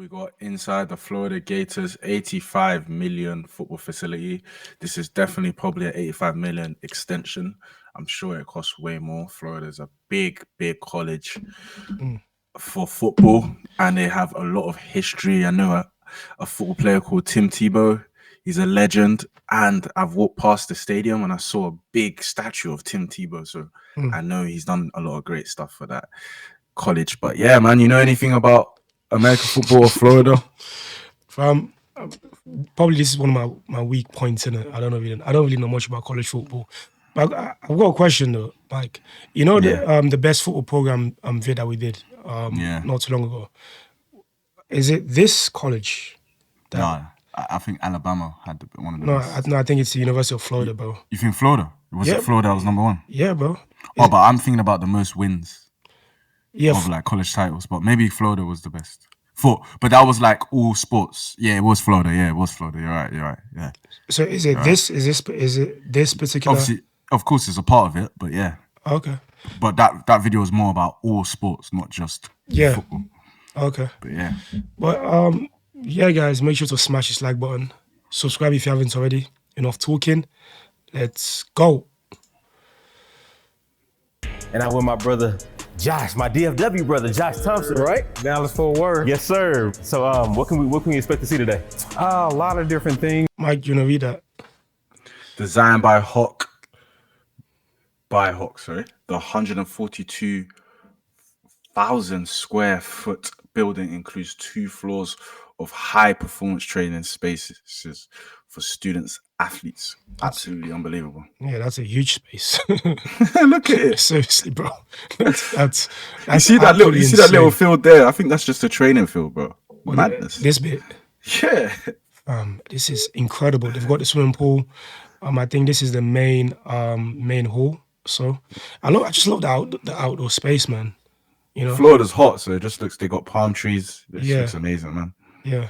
we got inside the Florida Gators 85 million football facility. This is definitely probably an 85 million extension. I'm sure it costs way more. Florida's a big, big college for football, and they have a lot of history. I know a football player called Tim Tebow. He's a legend, and I've walked past the stadium and I saw a big statue of Tim Tebow. So I know he's done a lot of great stuff for that college. But yeah, man, you know anything about American football or Florida? Probably this is one of my weak points in it. I don't really know much about college football. But I've got a question though, Mike. You know the best football program vid that we did not too long ago. Is it this college? No, I think Alabama had one of the best. No, I think it's the University of Florida, bro. You think Florida? Was it Florida that was number one? Yeah, bro. But I'm thinking about the most wins of like college titles. But maybe Florida was the best. But that was like all sports. Yeah, it was Florida. You're right. Yeah. So is it this particular? Obviously, of course, it's a part of it. But yeah. Okay. But that video was more about all sports, not just football. Okay. But yeah. But yeah, guys, make sure to smash this like button. Subscribe if you haven't already. Enough talking. Let's go. And I'm with my brother Josh, my DFW brother, Josh Thompson, right? Dallas Fort Worth. Yes, sir. So what can we expect to see today? A lot of different things. Mike, you know, read that. Designed by Hawk. The 142,000 square foot building includes 2 floors of high performance training spaces for students, athletes. Absolutely unbelievable. Yeah, that's a huge space. Look at it. Seriously, bro. That's you see that little field there? I think that's just a training field, bro. Madness. This bit. Yeah. This is incredible. They've got the swimming pool. I think this is the main hall. So I just love the outdoor space, man. You know, Florida's hot, so it just looks. They got palm trees. It looks amazing, man. Yeah.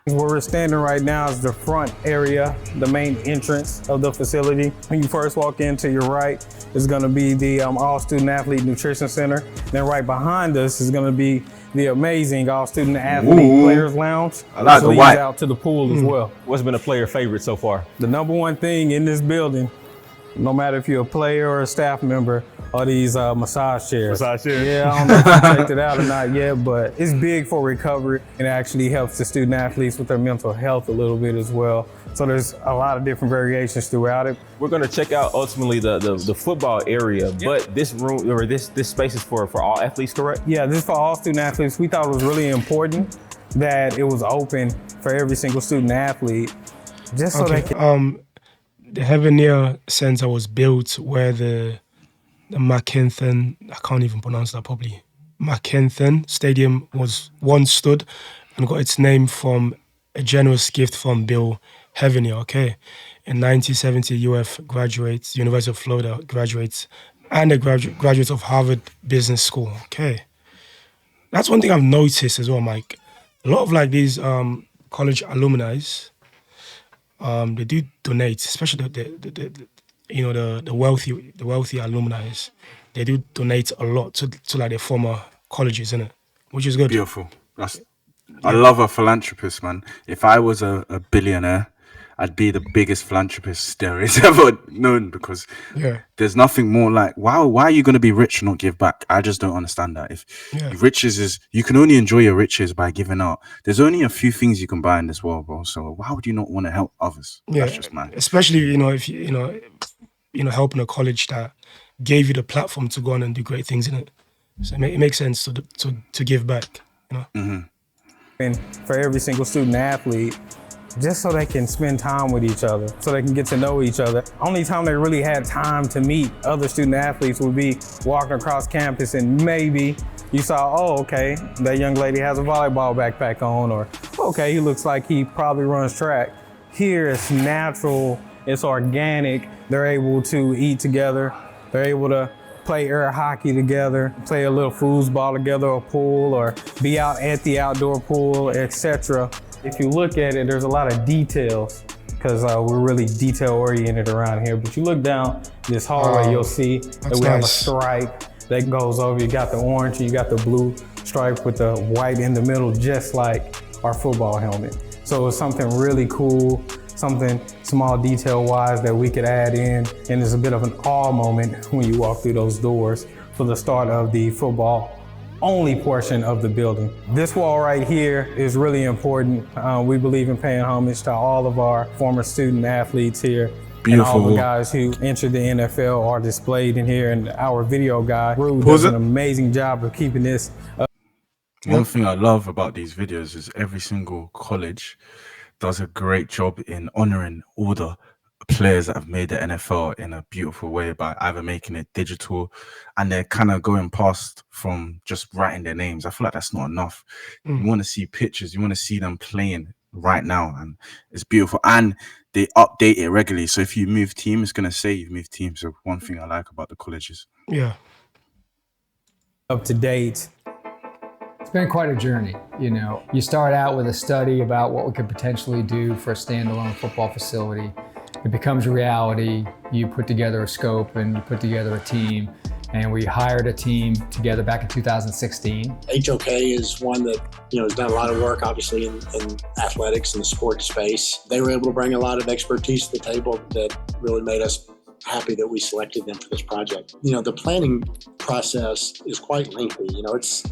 Where we're standing right now is the front area, the main entrance of the facility. When you first walk in, to your right is going to be the All-Student Athlete Nutrition Center. Then right behind us is going to be the amazing All-Student Athlete Players Lounge. I like the leads white. out to the pool as well. What's been a player favorite so far? The number one thing in this building, no matter if you're a player or a staff member, are these massage chairs. Massage chairs? Yeah, I don't know if you checked it out or not yet, but it's big for recovery. It actually helps the student athletes with their mental health a little bit as well. So there's a lot of different variations throughout it. We're going to check out ultimately the football area, but this room or this space is for all athletes, correct? Yeah, this is for all student athletes. We thought it was really important that it was open for every single student athlete, just so they can. The Heavenlier Center was built where the McKinnon, I can't even pronounce that properly, McKinnon Stadium was once stood and got its name from a generous gift from Bill Heavenlier, in 1970, UF graduates, University of Florida graduates, and a graduate of Harvard Business School, That's one thing I've noticed as well, Mike. A lot of like these college alumni, they do donate, especially the wealthy alumni. They do donate a lot to like their former colleges, innit? Which is good. Beautiful. I love a philanthropist, man. If I was a billionaire, I'd be the biggest philanthropist there is ever known, because there's nothing more like, wow, why are you going to be rich and not give back? I just don't understand that. If riches is, you can only enjoy your riches by giving out. There's only a few things you can buy in this world, bro. So why would you not want to help others? Yeah, that's just mad. Especially, if you helping a college that gave you the platform to go on and do great things in it. So it makes sense to give back, And for every single student athlete, just so they can spend time with each other, so they can get to know each other. Only time they really had time to meet other student athletes would be walking across campus, and maybe you saw, oh, okay, that young lady has a volleyball backpack on, or okay, he looks like he probably runs track. Here it's natural, it's organic. They're able to eat together. They're able to play air hockey together, play a little foosball together, or pool, or be out at the outdoor pool, etc. If you look at it, there's a lot of details, because we're really detail oriented around here. But you look down this hallway, you'll see that we have a stripe that goes over. You got the orange, you got the blue stripe with the white in the middle, just like our football helmet. So it was something really cool, something small detail-wise that we could add in, and it's a bit of an awe moment when you walk through those doors for the start of the football only portion of the building. This wall right here is really important. We believe in paying homage to all of our former student athletes here. Beautiful. And all the guys who entered the NFL are displayed in here, and our video guy, Rue, Pause does it. an amazing job of keeping this One thing I love about these videos is every single college does a great job in honoring all the players that have made the NFL in a beautiful way by either making it digital, and they're kind of going past from just writing their names. I feel like that's not enough. You want to see pictures, you want to see them playing right now, and it's beautiful. And they update it regularly. So if you move team, it's going to say you've moved team. So one thing I like about the colleges. Yeah. up to date. It's been quite a journey. You know, you start out with a study about what we could potentially do for a standalone football facility. It becomes a reality. You put together a scope and you put together a team. And we hired a team together back in 2016. HOK is one that, has done a lot of work, obviously, in athletics and the sports space. They were able to bring a lot of expertise to the table that really made us happy that we selected them for this project. The planning process is quite lengthy.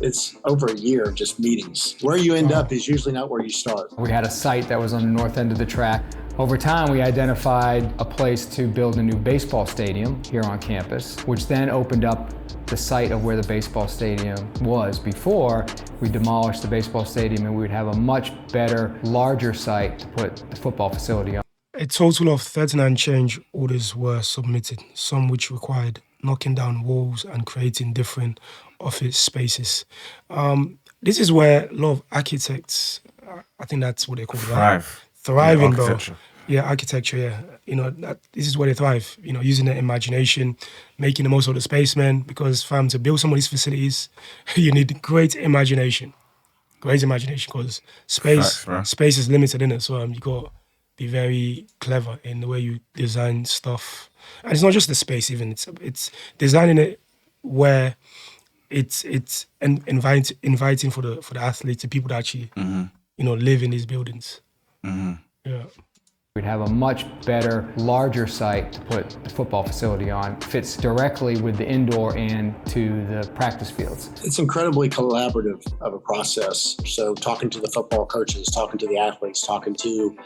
It's over a year of just meetings. Where you end up is usually not where you start. We had a site that was on the north end of the track. Over time, we identified a place to build a new baseball stadium here on campus, which then opened up the site of where the baseball stadium was before. We demolished the baseball stadium and we would have a much better, larger site to put the football facility on. A total of 39 change orders were submitted, some which required knocking down walls and creating different office spaces. This is where a lot of architects, I think that's what they call it, right? Thriving, bro. Yeah, architecture, yeah. This is where they thrive, using their imagination, making the most of the space, man, because, fam, to build some of these facilities, you need great imagination. Great imagination, because space is limited, innit? So you got be very clever in the way you design stuff, and it's not just the space. Even it's designing it where it's inviting for the athletes, the people that actually live in these buildings. Yeah. We'd have a much better, larger site to put the football facility on. Fits directly with the indoor and to the practice fields. It's incredibly collaborative of a process. So talking to the football coaches, talking to the athletes, talking to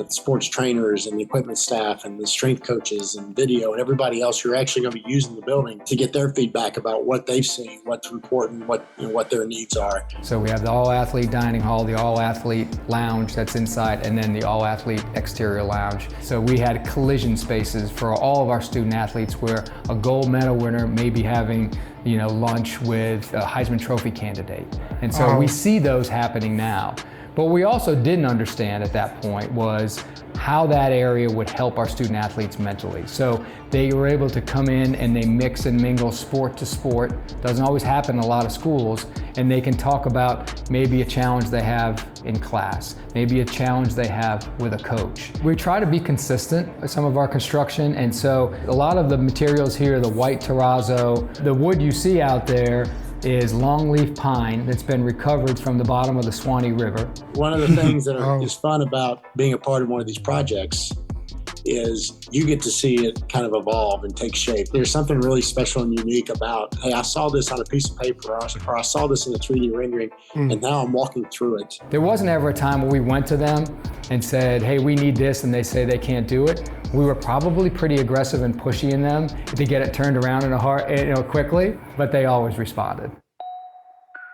sports trainers and the equipment staff and the strength coaches and video and everybody else who are actually going to be using the building to get their feedback about what they've seen, what's important, what their needs are. So we have the all-athlete dining hall, the all-athlete lounge that's inside, and then the all-athlete exterior lounge. So we had collision spaces for all of our student athletes where a gold medal winner may be having lunch with a Heisman Trophy candidate. And so we see those happening now. But what we also didn't understand at that point was how that area would help our student athletes mentally. So they were able to come in and they mix and mingle sport to sport. Doesn't always happen in a lot of schools. And they can talk about maybe a challenge they have in class, maybe a challenge they have with a coach. We try to be consistent with some of our construction. And so a lot of the materials here, the white terrazzo, the wood you see out there is longleaf pine that's been recovered from the bottom of the Swanee River. One of the things that is fun about being a part of one of these projects is you get to see it kind of evolve and take shape. There's something really special and unique about, hey, I saw this on a piece of paper or I saw this in a 3D rendering and now I'm walking through it. There wasn't ever a time where we went to them and said, hey, we need this, and they say they can't do it. We were probably pretty aggressive and pushy in them to get it turned around quickly, but they always responded.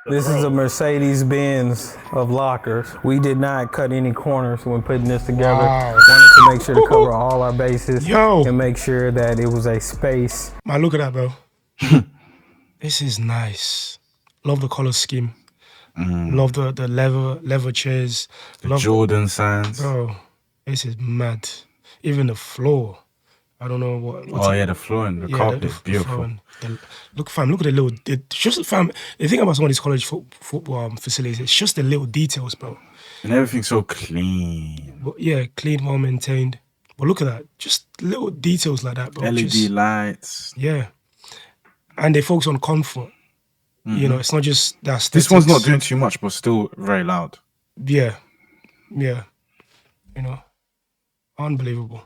This is a Mercedes-Benz of lockers. We did not cut any corners when putting this together. Wow. Wanted to make sure to cover all our bases and make sure that it was a space. Man, look at that, bro. This is nice. Love the color scheme. Love the leather chairs. The Jordan signs. Bro, this is mad. Even the floor. I don't know what. The floor and the carpet is beautiful. Look, fam, look at the little. The thing about some of these college football facilities, it's just the little details, bro. And everything's so clean. But yeah, clean, well maintained. But look at that, just little details like that, bro. LED lights. Yeah, and they focus on comfort. You know, it's not just that. This one's not doing too much, but still very loud. Yeah, yeah. You know, unbelievable.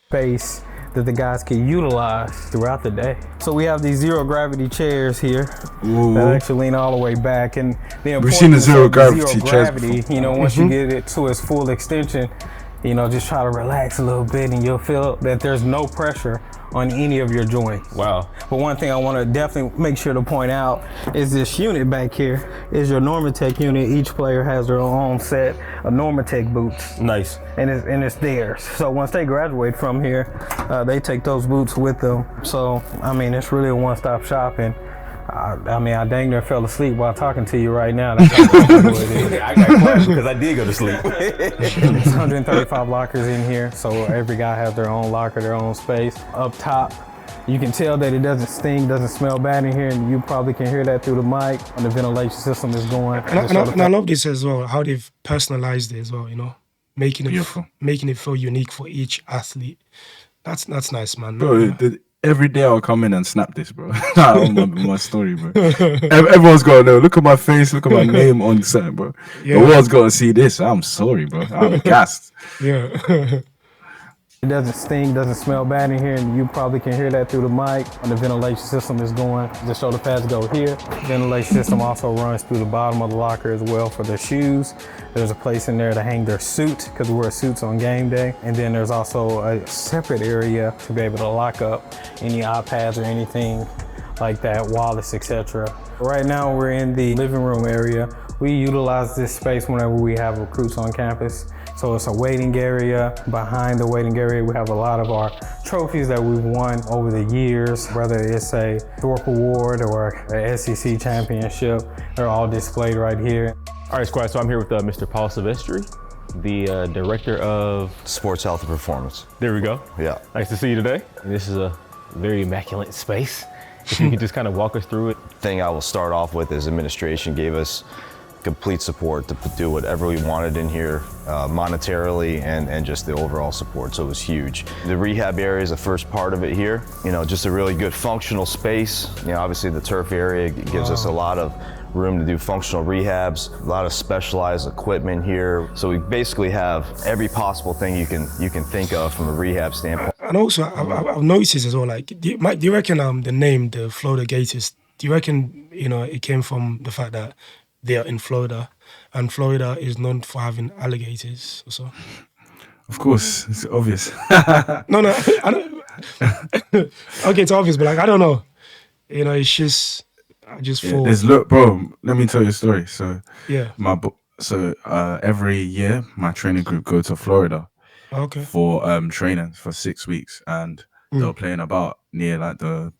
Space that the guys can utilize throughout the day. So we have these zero gravity chairs here that actually lean all the way back, and we've seen the zero gravity chairs before. You know, once you get it to its full extension, you know, just try to relax a little bit, and you'll feel that there's no pressure on any of your joints. Wow. But one thing I want to definitely make sure to point out is this unit back here is your Normatec unit. Each player has their own set of Normatec boots. Nice. And it's theirs. So once they graduate from here, they take those boots with them. So, I mean, it's really a one-stop shop. And I mean, I dang near fell asleep while talking to you right now. That's how comfortable it is. I got quiet because I did go to sleep. It's 135 lockers in here, so every guy has their own locker, their own space. Up top, you can tell that it doesn't stink, doesn't smell bad in here, and you probably can hear that through the mic when the ventilation system is going. And I love this as well, how they've personalized it as well, you know, making it feel unique for each athlete. That's nice, man. Bro, every day I'll come in and snap this, bro. I don't remember my story, bro. Everyone's got to know. Look at my face. Look at my name on something, bro. Yeah. The world's got to see this. I'm sorry, bro. I'm gassed. Yeah. It doesn't stink, doesn't smell bad in here, and you probably can hear that through the mic when the ventilation system is going. The shoulder pads go here. Ventilation system also runs through the bottom of the locker as well for their shoes. There's a place in there to hang their suit, because we wear suits on game day. And then there's also a separate area to be able to lock up any iPads or anything like that, wallets, etc. Right now we're in the living room area. We utilize this space whenever we have recruits on campus. So it's a waiting area. Behind the waiting area, we have a lot of our trophies that we've won over the years, whether it's a Thorpe Award or a SEC championship. They're all displayed right here. All right, squad, so I'm here with Mr. Paul Silvestri, the Director of Sports Health and Performance. There we go. Yeah. Nice to see you today. And this is a very immaculate space. If you could just kind of walk us through it. Thing I will start off with is administration gave us complete support to do whatever we wanted in here, monetarily and just the overall support, so it was huge. The rehab area is the first part of it here. You know, just a really good functional space. You know, obviously the turf area gives us a lot of room to do functional rehabs, a lot of specialized equipment here. So we basically have every possible thing you can think of from a rehab standpoint. And also, I've noticed as well, like, do you reckon the name, the Florida Gators, do you reckon, you know, it came from the fact that they are in Florida, and Florida is known for having alligators or so? Of course, it's obvious. No, I don't. Okay, it's obvious, but like, I don't know. You know, it's just, I just thought. Look, bro, let me tell you a story. So, yeah. Every year, my training group go to Florida for training for 6 weeks, and they were playing about near like the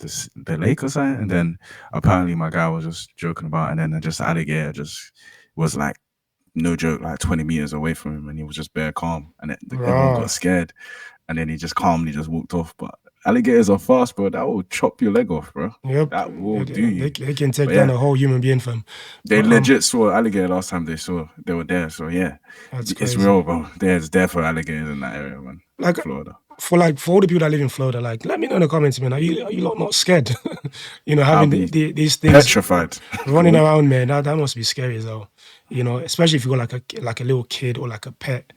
lake or something, and then apparently my guy was just joking about, and then just alligator just was like, no joke, like 20 meters away from him, and he was just bare calm, and everyone got scared, and then he just calmly just walked off. But alligators are fast, bro. That will chop your leg off, bro. Yep. That will do you. They can take down a whole human being, fam. They legit saw alligator last time they were there. So yeah, it's real, bro. There's for alligators in that area, man. Like Florida. For all the people that live in Florida, like, let me know in the comments, man. Are you not scared? You know, having these things petrified running around, man. That must be scary as well. You know, especially if you got like a little kid or like a pet.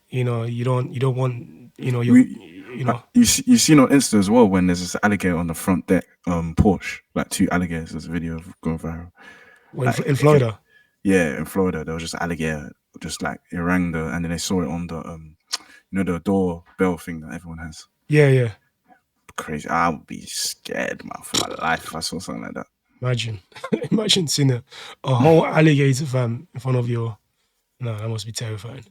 You know, you don't want, you know, you've seen on Insta as well when there's this alligator on the front deck Porsche, like 2 alligators. There's a video of going viral. In Florida. Yeah, in Florida, there was just alligator, just like it rang and then they saw it on the you know, the doorbell thing that everyone has. Yeah. Crazy. I would be scared, man, for my life if I saw something like that. Imagine seeing a whole alligator, fam, in front of your. No, that must be terrifying.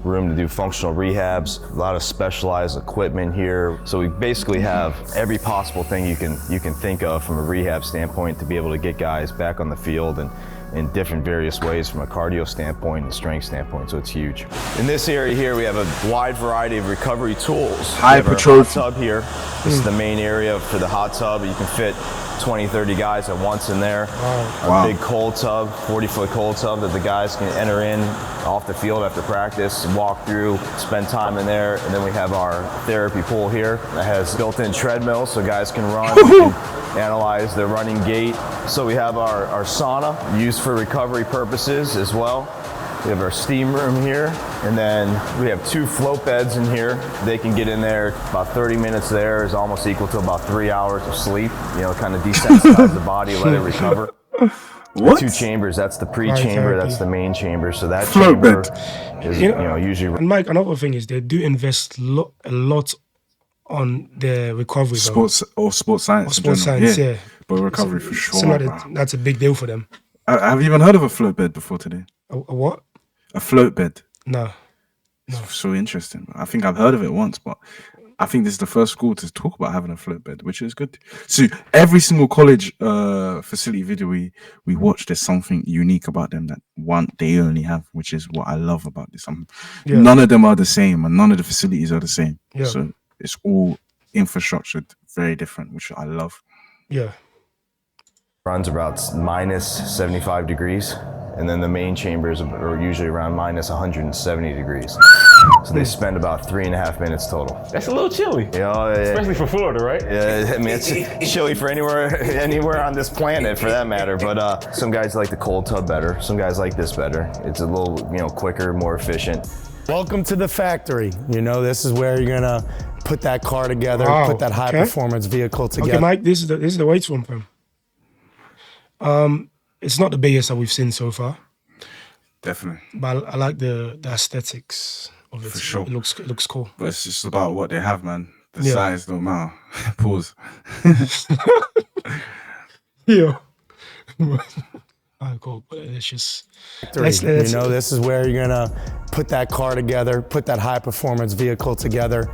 Room to do functional rehabs, a lot of specialized equipment here. So we basically have every possible thing you can think of from a rehab standpoint to be able to get guys back on the field and in different various ways from a cardio standpoint and strength standpoint, so it's huge. In this area here, we have a wide variety of recovery tools. High patrol tub here. This is the main area for the hot tub. You can fit 20, 30 guys at once in there. Our big cold tub, 40-foot cold tub that the guys can enter in off the field after practice, walk through, spend time in there. And then we have our therapy pool here that has built-in treadmills so guys can run. analyze their running gait. So we have our sauna used for recovery purposes as well. We have our steam room here, and then we have 2 float beds in here. They can get in there. About 30 minutes there is almost equal to about 3 hours of sleep. You know, kind of desensitize the body, let it recover. What? 2 chambers. That's the pre-chamber. That's the main chamber. So that Float chamber bed. is, You know, you know, usually. And Mike, another thing is they do invest a lot on the recovery. Sports science. Or sports science, yeah. But recovery for sure. So bro. that's a big deal for them. Have you even heard of a float bed before today? A what? A float bed. No. So interesting. I think I've heard of it once, but I think this is the first school to talk about having a float bed, which is good. So every single college facility video we watch, there's something unique about them that they only have, which is what I love about this. None of them are the same, and none of the facilities are the same. Yeah. So it's all infrastructured, very different, which I love. Yeah. Runs about minus 75 degrees, and then the main chambers are usually around minus 170 degrees. So they spend about 3.5 minutes total. That's a little chilly. Yeah, Especially for Florida, right? Yeah, I mean, it's chilly for anywhere on this planet for that matter. But some guys like the cold tub better. Some guys like this better. It's a little, quicker, more efficient. Welcome to the factory. This is where you're gonna put that car together, Wow, put that high performance vehicle together. Okay, Mike, this is the weights room, fam. It's not the biggest that we've seen so far, Definitely. but I like the aesthetics of it. For sure. It looks cool. But it's just about what they have, man. The Yeah. size don't matter. Pause. Yeah. Alright, cool. But it's just let's This is where you're gonna put that car together, put that high performance vehicle together.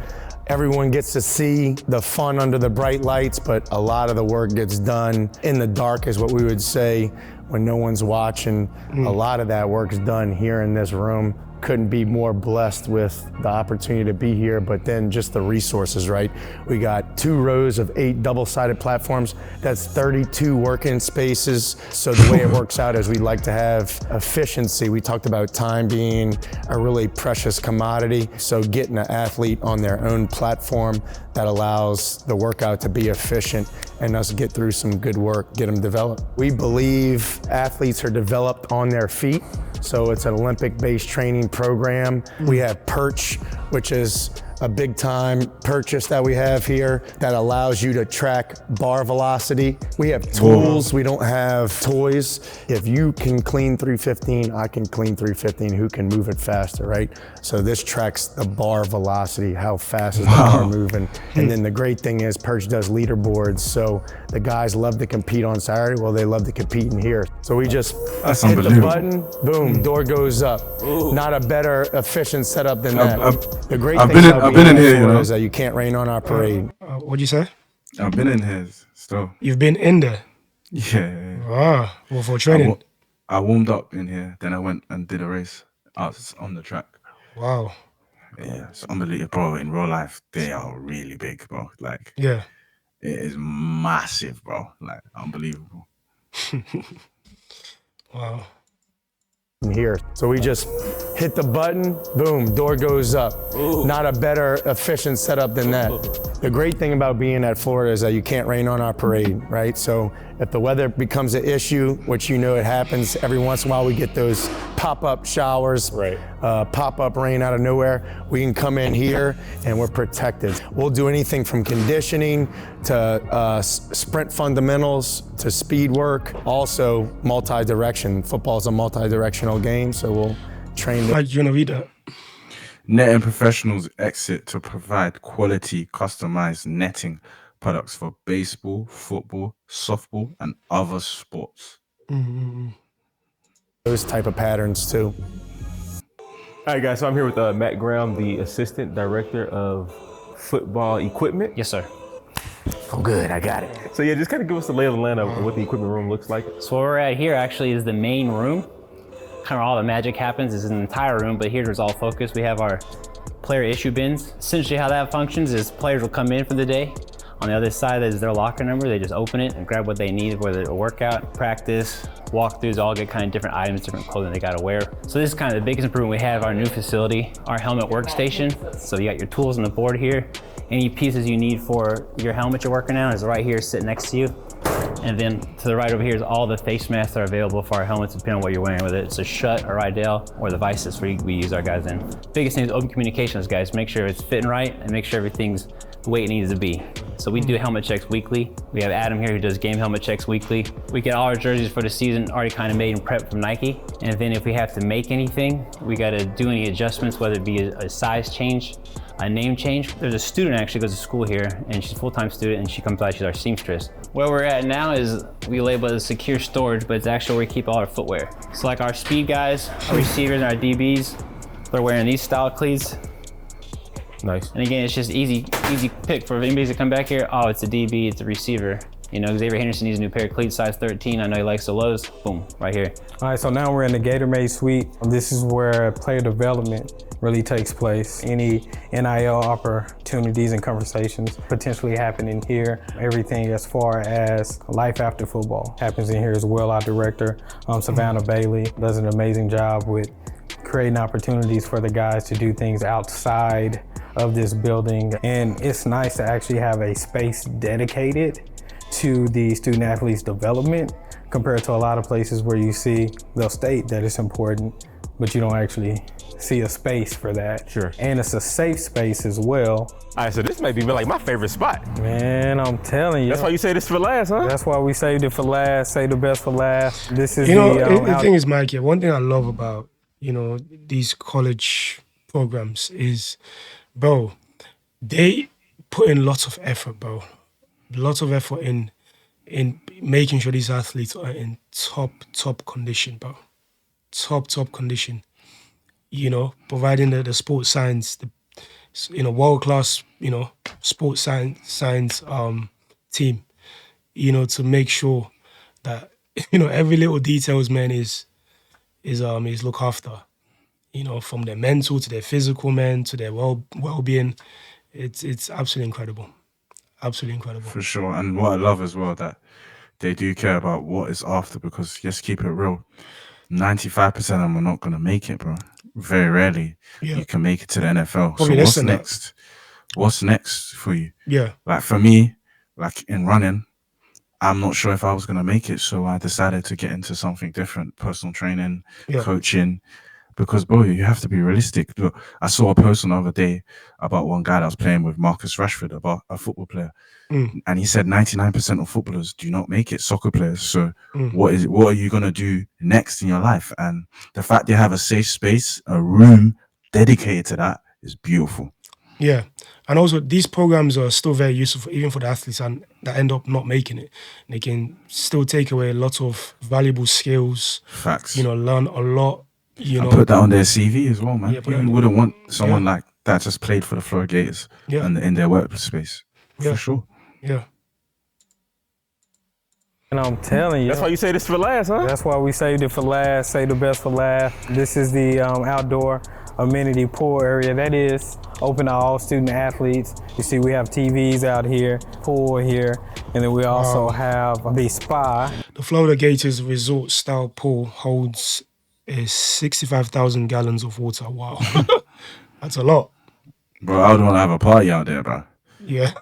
Everyone gets to see the fun under the bright lights, but a lot of the work gets done in the dark, is what we would say, when no one's watching. A lot of that work's done here in this room. Couldn't be more blessed with the opportunity to be here, but then just the resources, right? We got 2 rows of 8 double-sided platforms. That's 32 working spaces. So the way it works out is we like to have efficiency. We talked about time being a really precious commodity. So getting an athlete on their own platform that allows the workout to be efficient and us get through some good work, get them developed. We believe athletes are developed on their feet. So it's an Olympic-based training program. We have Perch, which is a big time purchase that we have here that allows you to track bar velocity. We have tools, we don't have toys. If you can clean 315, I can clean 315. Who can move it faster, right? So this tracks the bar velocity, how fast is the bar moving. And then the great thing is Perch does leaderboards. So the guys love to compete on Saturday. Well, they love to compete in here. So we just hit the button, boom, door goes up. Not a better efficient setup than that. The great thing about being in here is that you can't rain on our parade. What'd you say? I've been in here still. You've been in there? Yeah. Ah, well, for training. I warmed up in here, then I went and did a race. I was on the track. Wow. Yeah, it's unbelievable, bro. In real life, they are really big, bro. Like, Yeah. it is massive, bro. Like, unbelievable. Wow. Here. So we just hit the button, boom, door goes up. Not a better efficient setup than that. The great thing about being at Florida is that you can't rain on our parade, right? So if the weather becomes an issue, which it happens every once in a while, we get those pop-up showers, pop-up rain out of nowhere. We can come in here and we're protected. We'll do anything from conditioning to sprint fundamentals to speed work. Also multi-direction. Football is a multi-directional game, so we'll train. Like, you wanna read that? Netting professionals exit to provide quality, customized netting products for baseball, football, softball, and other sports. Those type of patterns too. All right, guys, so I'm here with Matt Graham, the Assistant Director of Football Equipment. Yes, sir. Oh, good, I got it. So yeah, just kind of give us the lay of the land of what the equipment room looks like. So where we're at here actually is the main room. Kind of all the magic happens is in the entire room, but here's all focused. We have our player issue bins. Essentially how that functions is players will come in for the day. On the other side is their locker number. They just open it and grab what they need, whether it's a workout, practice, walkthroughs, all get kind of different items, different clothing they gotta wear. So this is kind of the biggest improvement we have, our new facility, our helmet workstation. So you got your tools on the board here. Any pieces you need for your helmet you're working on is right here sitting next to you. And then to the right over here is all the face masks that are available for our helmets, depending on what you're wearing, whether it's a Schutt or Rydell or the Vices we use our guys in. Biggest thing is open communications, guys. Make sure it's fitting right and make sure everything's the way it needs to be. So we do helmet checks weekly. We have Adam here who does game helmet checks weekly. We get all our jerseys for the season already kind of made and prepped from Nike. And then if we have to make anything, we got to do any adjustments, whether it be a size change, a name change. There's a student actually goes to school here and she's a full-time student and she comes by, she's our seamstress. Where we're at now is we label it as secure storage, but it's actually where we keep all our footwear. So like our speed guys, our receivers, and our DBs, they're wearing these style cleats. Nice. And again, it's just easy pick for anybody to come back here. Oh, it's a DB, it's a receiver. You know, Xavier Henderson needs a new pair of cleats, size 13. I know he likes the lows. Boom, right here. All right, so now we're in the GatorMade suite. This is where player development really takes place. Any NIL opportunities and conversations potentially happen in here. Everything as far as life after football happens in here as well. Our director, Savannah Bailey, does an amazing job with creating opportunities for the guys to do things outside of this building. And it's nice to actually have a space dedicated to the student athletes development compared to a lot of places where you see they'll state that it's important, but you don't actually see a space for that. Sure. And it's a safe space as well. All right, so this may be like my favorite spot. Man, I'm telling you. That's why you say this for last, huh? That's why we saved it for last, save the best for last. This is the thing is, Mike, one thing I love about, these college programs is, bro, they put in lots of effort, bro. Lots of effort in making sure these athletes are in top condition, bro. Top condition. Providing the sports science, world-class, sports science team, to make sure that, every little details, man, is looked after. From their mental to their physical, man, to their well-being. It's absolutely incredible. Absolutely incredible. For sure. And what I love as well, that they do care about what is after, because let's keep it real. 95% of them are not going to make it, bro. Very rarely you can make it to the NFL. Probably so what's that. next? What's next for you? Yeah. Like for me, like in running, I'm not sure if I was going to make it. So I decided to get into something different, personal training, coaching. Because, bro, you have to be realistic. Look, I saw a post the other day about one guy that was playing with Marcus Rashford, about a football player. And he said 99% of footballers do not make it, soccer players. So what are you going to do next in your life? And the fact they have a safe space, a room dedicated to that is beautiful. Yeah. And also, these programs are still very useful, even for the athletes and that end up not making it. They can still take away a lot of valuable skills. Facts. Learn a lot. And put that on their CV as well, man. Yeah, You wouldn't want someone like that just played for the Florida Gators and in their workspace. For sure. Yeah. And I'm telling you. That's why you say this for last, huh? That's why we saved it for last, save the best for last. This is the outdoor amenity pool area that is open to all student athletes. You see we have TVs out here, pool here, and then we also have the spa. The Florida Gators resort style pool holds 65,000 gallons of water. Wow. That's a lot. Bro, I would want to have a party out there, bro. Yeah.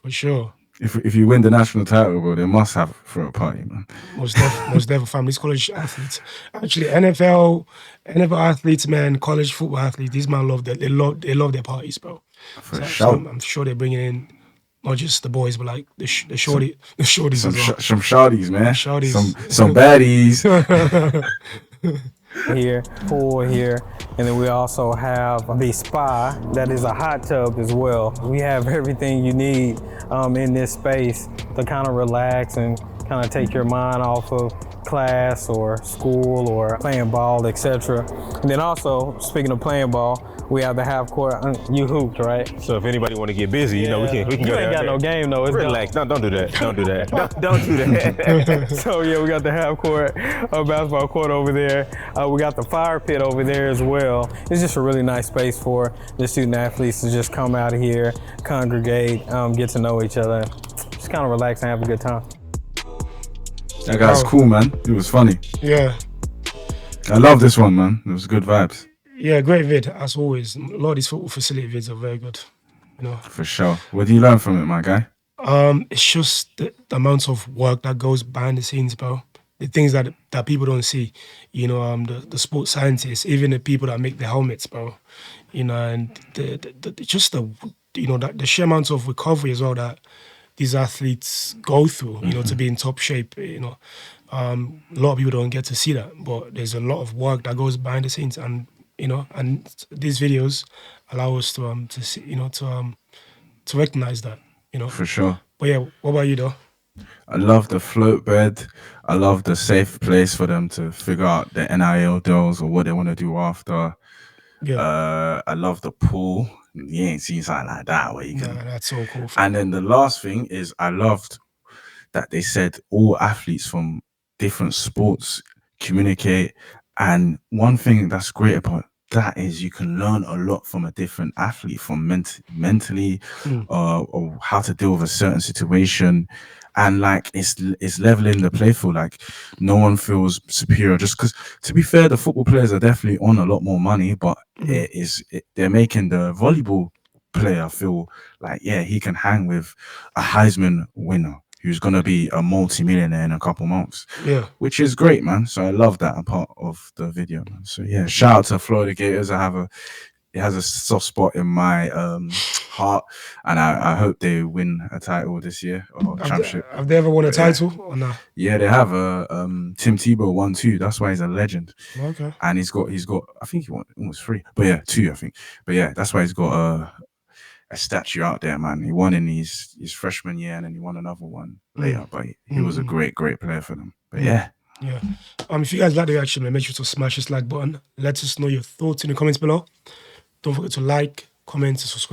For sure. If you win the national title, bro, they must have for a party, man. Most definitely, families, college athletes. Actually, NFL athletes, man, college football athletes. These men love they love their parties, bro. For sure. I'm sure they're bringing in not just the boys, but like the shorties as well. Some shorties, man. Shorties. Some baddies. Here, pool here, and then we also have the spa that is a hot tub as well. We have everything you need in this space to kind of relax and kind of take your mind off of class or school or playing ball, etc. And then also, speaking of playing ball, we have the half court. You hooped, right? So if anybody want to get busy, we can you go ain't down got there. no game though. It's Relax. No, don't do that. Don't do that. Don't do that. So yeah, we got the half court basketball court over there. We got the fire pit over there as well. It's just a really nice space for the student athletes to just come out here, congregate, get to know each other, just kind of relax and have a good time. That guy's cool, man. It was funny. Yeah. I love this one, man. It was good vibes. Yeah, great vid, as always. A lot of these football facility vids are very good. For sure. What do you learn from it, my guy? It's just the amount of work that goes behind the scenes, bro. The things that people don't see, you know, the sports scientists, even the people that make the helmets, bro. You know, and just the you know that the sheer amount of recovery as well that these athletes go through, you know, to be in top shape. You know, a lot of people don't get to see that, but there's a lot of work that goes behind the scenes, and you know, and these videos allow us to see, you know, to recognize that, you know. For sure. But yeah, what about you though? I love the float bed. I love the safe place for them to figure out the NIL deals or what they want to do after. Yeah, I love the pool. You ain't seen something like that where you can. nah, that's so cool. Fam. And then the last thing is I loved that they said all athletes from different sports communicate. And one thing that's great about that is you can learn a lot from a different athlete, from mentally, or how to deal with a certain situation. And like it's leveling the play field. Like no one feels superior just because. To be fair, the football players are definitely on a lot more money, but they're making the volleyball player feel like, yeah, he can hang with a Heisman winner who's gonna be a multi-millionaire in a couple months. Yeah. Which is great, man. So I love that part of the video, man. So yeah, shout out to Florida Gators. It has a soft spot in my heart, and I hope they win a title this year or championship. Have they ever won a title or no? Yeah, they have. Tim Tebow won 2. That's why he's a legend. Okay. And he's got. I think he won almost 3, but yeah, 2, I think. But yeah, that's why he's got a statue out there, man. He won in his freshman year, and then he won another one later. But he was a great player for them. But yeah. Yeah. If you guys like the reaction, man, make sure to smash this like button. Let us know your thoughts in the comments below. Don't forget to like, comment, and subscribe.